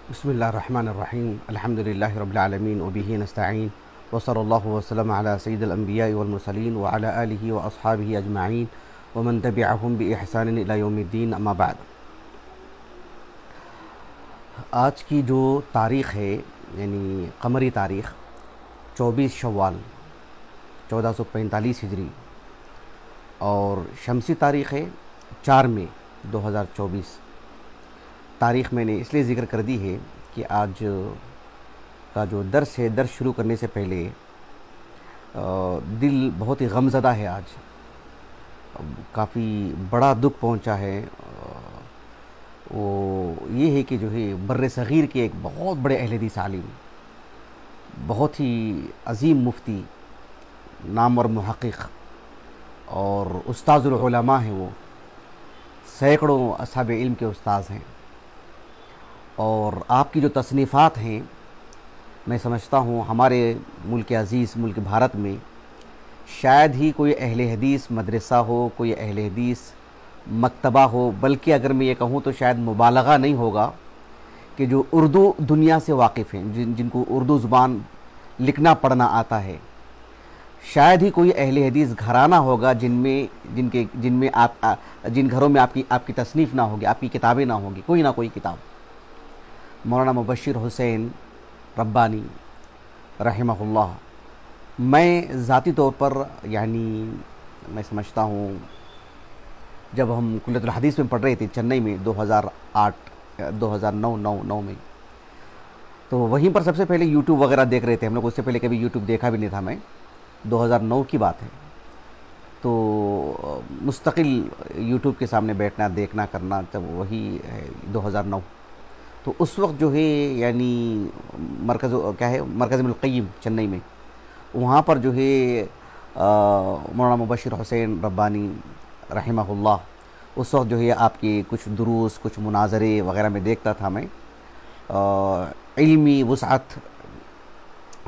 बिस्मिल्लाहिर्रहमानिर्रहीम अल्हम्दुलिल्लाहि रब्बिल आलमीन व बिही नस्तईन व सल्लल्लाहु वसल्लम अला सय्यिदिल अंबिया'i वल मुरसलीन व अला आलिहि व अस्हाबिहि अजमाइन व मन तबिअहुम बि इहसान इला यौमिद्दीन अम्मा बाद। आज की जो तारीख़ है यानी क़मरी तारीख़ 24 शव्वाल 1445 हिजरी और शमसी तारीख़ है 4 मई 2024। तारीख़ मैंने इसलिए ज़िक्र कर दी है कि आज का जो दर्स है, दर्स शुरू करने से पहले दिल बहुत ही गमज़दा है। आज काफ़ी बड़ा दुख पहुंचा है। वो ये है कि जो है बर्र सग़ीर के एक बहुत बड़े अहले हदीस आलिम, बहुत ही अज़ीम मुफ्ती, नामवर मुहक़्क़िक़ और उस्ताज़ुल उलमा हैं। वो सैकड़ों असहाब इल्म के उस्ताज़ हैं और आपकी जो तसनीफ़ात हैं, मैं समझता हूँ हमारे मुल्क अज़ीज़ मुल्क भारत में शायद ही कोई अहले हदीस मदरसा हो, कोई अहले हदीस मकतबा हो, बल्कि अगर मैं ये कहूँ तो शायद मुबालगा नहीं होगा कि जो उर्दू दुनिया से वाकिफ़ हैं, जिनको उर्दू ज़ुबान लिखना पढ़ना आता है, शायद ही कोई अहले हदीस घराना होगा जिनमें जिन घरों में आपकी तसनीफ़ ना होगी, आपकी किताबें ना होंगी, कोई ना कोई किताब। मौलाना मुबश्शिर हुसैन रब्बानी रहमहुल्लाह, मैं ज़ाती तौर पर यानी मैं समझता हूँ जब हम कुल्लियतुल हदीस में पढ़ रहे थे चेन्नई में 2008-2009 में, तो वहीं पर सबसे पहले यूट्यूब वगैरह देख रहे थे हम लोग। उससे पहले कभी यूट्यूब देखा भी नहीं था मैं। 2009 की बात है। तो मुस्तकिल यूट्यूब के सामने बैठना, देखना, करना, तब वही है 2009। तो उस वक्त जो है यानी मरकज़ इब्नुल क़य्यिम चेन्नई में, वहाँ पर जो है मौलाना मुबश्शिर हुसैन रब्बानी रहमहुल्लाह, उस वक्त जो है आपके कुछ दुरूस, कुछ मुनाज़रे वग़ैरह में देखता था मैं। इल्मी वुसअत,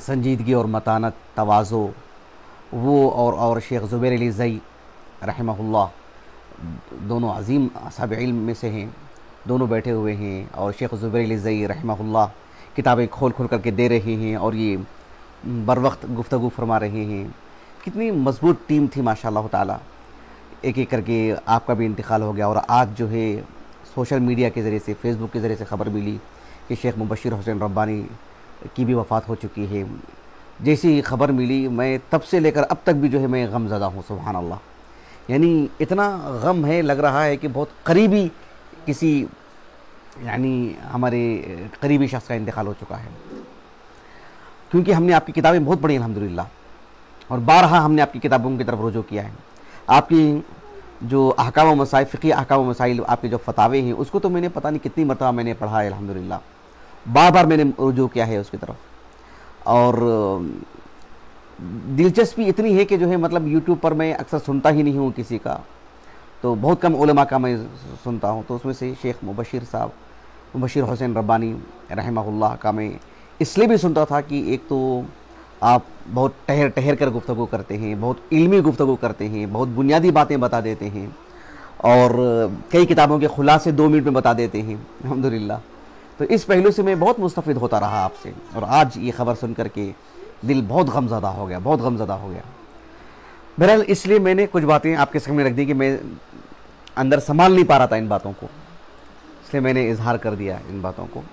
संजीदगी और मतानत, तवाज़ो, वो और शेख ज़ुबैर अली ज़ई रहमहुल्लाह, दोनों अज़ीम असहाब इल्म में से हैं, दोनों बैठे हुए हैं और शेख ज़ुबैर अली ज़ई रहमहुल्लाह किताबें खोल करके दे रहे हैं और ये बर वक्त गुफ्तगू फरमा रहे हैं। कितनी मजबूत टीम थी माशाअल्लाह ताला। एक एक करके आपका भी इंतकाल हो गया और आज जो है सोशल मीडिया के ज़रिए से, फेसबुक के ज़रिए से ख़बर मिली कि शेख मुबश्शिर हुसैन रब्बानी की भी वफ़ात हो चुकी है। जैसी ख़बर मिली, मैं तब से लेकर अब तक भी जो है मैं गमज़दा हूँ। सुभान अल्लाह, यानी इतना गम है, लग रहा है कि बहुत करीबी किसी यानी हमारे करीबी शख्स का इंतकाल हो चुका है। क्योंकि हमने आपकी किताबें बहुत पढ़ी अल्हम्दुलिल्लाह और बारहा हमने आपकी किताबों की तरफ रुजू किया है। आपकी जो अहकाम व मसाइल, फ़िक़ही अहकाम व मसाइल, आपके जो फतावे हैं, उसको तो मैंने पता नहीं कितनी मरतबा मैंने पढ़ा है अल्हम्दुलिल्लाह। बार बार मैंने रुजू किया है उसकी तरफ। और दिलचस्पी इतनी है कि जो है मतलब यूट्यूब पर मैं अक्सर सुनता ही नहीं हूँ किसी का, तो बहुत कम उलमा का मैं सुनता हूँ। तो उसमें से शेख मुबश्शिर हुसैन रब्बानी रहमहुल्लाह का मैं इसलिए भी सुनता था कि एक तो आप बहुत ठहर कर गुफ्तगू करते हैं, बहुत इल्मी गुफ्तगू करते हैं, बहुत बुनियादी बातें बता देते हैं और कई किताबों के खुलासे 2 मिनट में बता देते हैं अल्हम्दुलिल्लाह। तो इस पहलू से मैं बहुत मुस्तफ़िद होता रहा आपसे और आज ये ख़बर सुन कर के दिल बहुत गमज़दा हो गया, बहुत गमज़दा हो गया। बहरहाल इसलिए मैंने कुछ बातें आपके सामने रख दी कि मैं अंदर संभाल नहीं पा रहा था इन बातों को, इसलिए मैंने इजहार कर दिया इन बातों को।